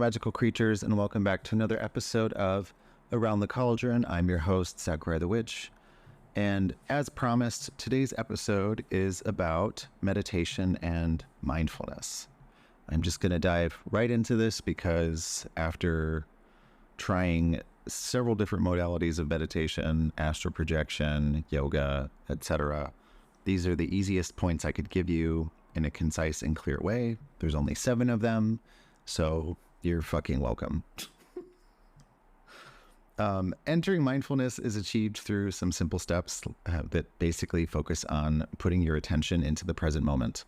magical creatures, and welcome back to another episode of Around the Cauldron. I'm your host, Sakurai the Witch, and as promised, today's episode is about meditation and mindfulness. I'm just going to dive right into this because after trying several different modalities of meditation, astral projection, yoga, etc., these are the easiest points I could give you in a concise and clear way. There's only 7 of them, so you're fucking welcome. Entering mindfulness is achieved through some simple steps that basically focus on putting your attention into the present moment.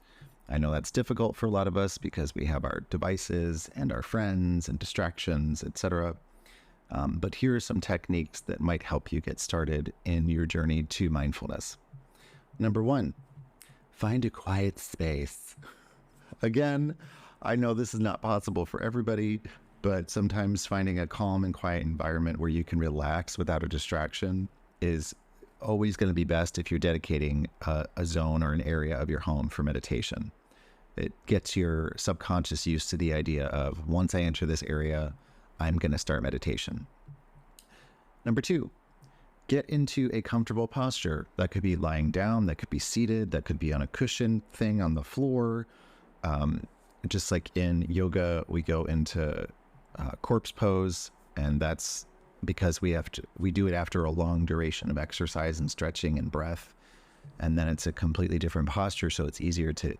I know that's difficult for a lot of us because we have our devices and our friends and distractions, etc. But here are some techniques that might help you get started in your journey to mindfulness. Number 1, find a quiet space. Again, I know this is not possible for everybody, but sometimes finding a calm and quiet environment where you can relax without a distraction is always going to be best if you're dedicating a zone or an area of your home for meditation. It gets your subconscious used to the idea of, once I enter this area, I'm going to start meditation. Number 2, get into a comfortable posture. That could be lying down, that could be seated, that could be on a cushion thing on the floor. Just like in yoga, we go into corpse pose, and that's because we do it after a long duration of exercise and stretching and breath, and then it's a completely different posture, so it's easier to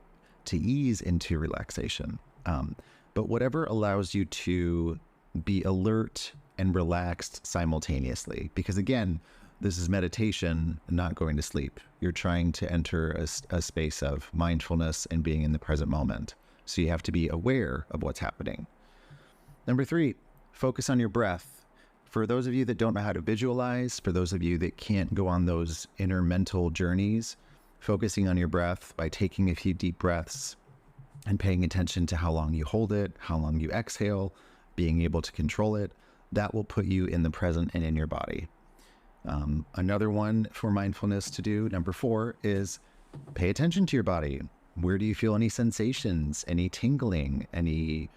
ease into relaxation. But whatever allows you to be alert and relaxed simultaneously, because again, this is meditation, not going to sleep. You're trying to enter a space of mindfulness and being in the present moment. So you have to be aware of what's happening. Number 3, focus on your breath. For those of you that don't know how to visualize, for those of you that can't go on those inner mental journeys, focusing on your breath by taking a few deep breaths and paying attention to how long you hold it, how long you exhale, being able to control it, that will put you in the present and in your body. Another one for mindfulness to do, number 4, is pay attention to your body. Where do you feel any sensations, any tingling, any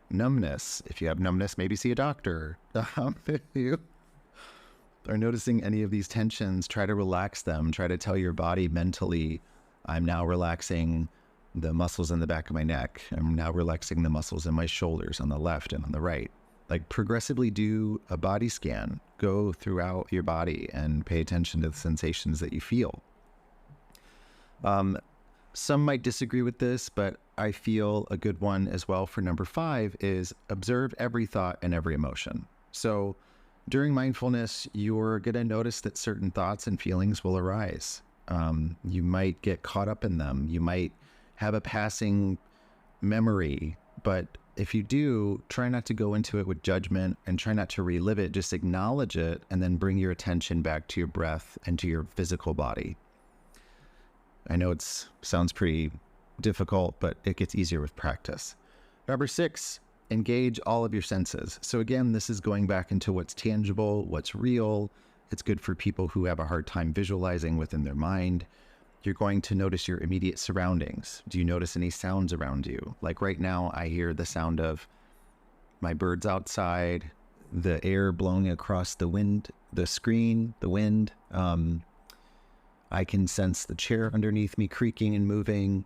numbness? If you have numbness, maybe see a doctor. If you are noticing any of these tensions, try to relax them. Try to tell your body mentally, I'm now relaxing the muscles in the back of my neck. I'm now relaxing the muscles in my shoulders on the left and on the right. Like, progressively do a body scan. Go throughout your body and pay attention to the sensations that you feel. Some might disagree with this, but I feel a good one as well for number 5 is observe every thought and every emotion. So during mindfulness, you're going to notice that certain thoughts and feelings will arise. You might get caught up in them. You might have a passing memory, but if you do, try not to go into it with judgment and try not to relive it. Just acknowledge it and then bring your attention back to your breath and to your physical body. I know it sounds pretty difficult, but it gets easier with practice. Number 6, engage all of your senses. So again, this is going back into what's tangible, what's real. It's good for people who have a hard time visualizing within their mind. You're going to notice your immediate surroundings. Do you notice any sounds around you? Like right now, I hear the sound of my birds outside, the air blowing across the wind, the screen, the wind. I can sense the chair underneath me creaking and moving.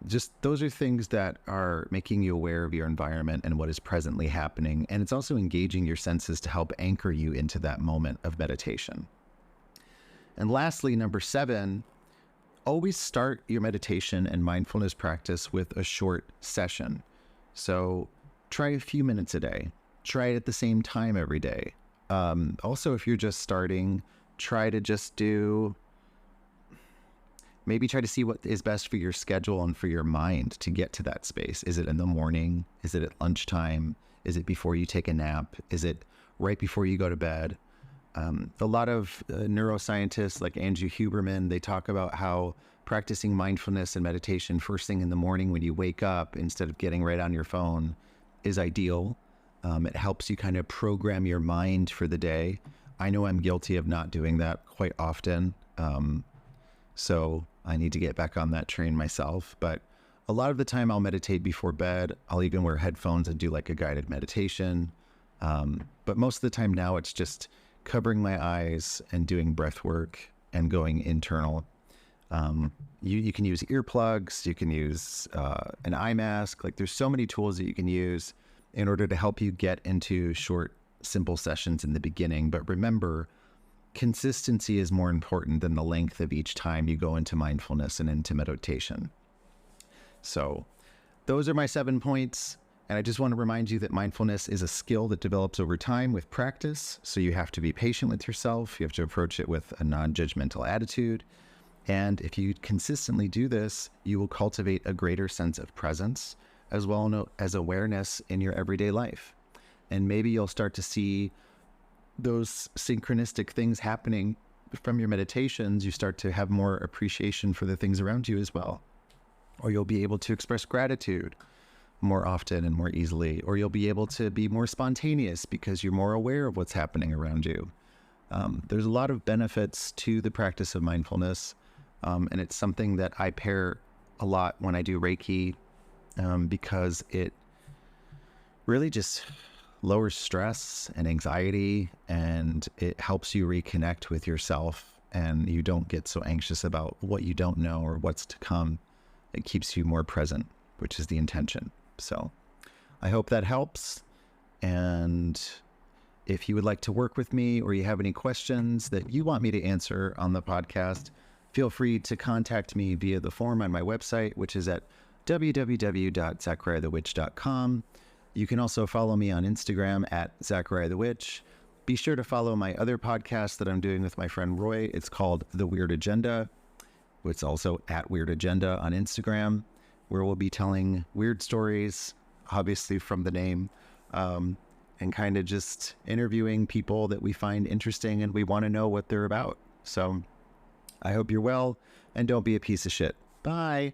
Just those are things that are making you aware of your environment and what is presently happening. And it's also engaging your senses to help anchor you into that moment of meditation. And lastly, number 7, always start your meditation and mindfulness practice with a short session. So try a few minutes a day. Try it at the same time every day. Also, if you're just starting, try to just try to see what is best for your schedule and for your mind to get to that space. Is it in the morning? Is it at lunchtime? Is it before you take a nap? Is it right before you go to bed? A lot of neuroscientists like Andrew Huberman, they talk about how practicing mindfulness and meditation first thing in the morning when you wake up instead of getting right on your phone is ideal. It helps you kind of program your mind for the day. I know I'm guilty of not doing that quite often. So I need to get back on that train myself. But A lot of the time I'll meditate before bed. I'll even wear headphones and do like a guided meditation. But most of the time now it's just covering my eyes and doing breath work and going internal. You can use earplugs, you can use an eye mask. Like there's so many tools that you can use in order to help you get into short, simple sessions in the beginning. But remember, consistency is more important than the length of each time you go into mindfulness and into meditation. So those are my 7 points. And I just want to remind you that mindfulness is a skill that develops over time with practice. So you have to be patient with yourself. You have to approach it with a non-judgmental attitude. And if you consistently do this, you will cultivate a greater sense of presence as well as awareness in your everyday life. And maybe you'll start to see those synchronistic things happening from your meditations. You start to have more appreciation for the things around you as well. Or you'll be able to express gratitude more often and more easily. Or you'll be able to be more spontaneous because you're more aware of what's happening around you. There's a lot of benefits to the practice of mindfulness. And it's something that I pair a lot when I do Reiki, because it really just lowers stress and anxiety, and it helps you reconnect with yourself, and you don't get so anxious about what you don't know or what's to come. It keeps you more present, which is the intention. So I hope that helps. And if you would like to work with me or you have any questions that you want me to answer on the podcast, feel free to contact me via the form on my website, which is at www.zachariahthewitch.com. You can also follow me on Instagram at Zachariah the Witch. Be sure to follow my other podcast that I'm doing with my friend Roy. It's called The Weird Agenda. It's also at Weird Agenda on Instagram, where we'll be telling weird stories, obviously from the name, and kind of just interviewing people that we find interesting and we want to know what they're about. So I hope you're well, and don't be a piece of shit. Bye.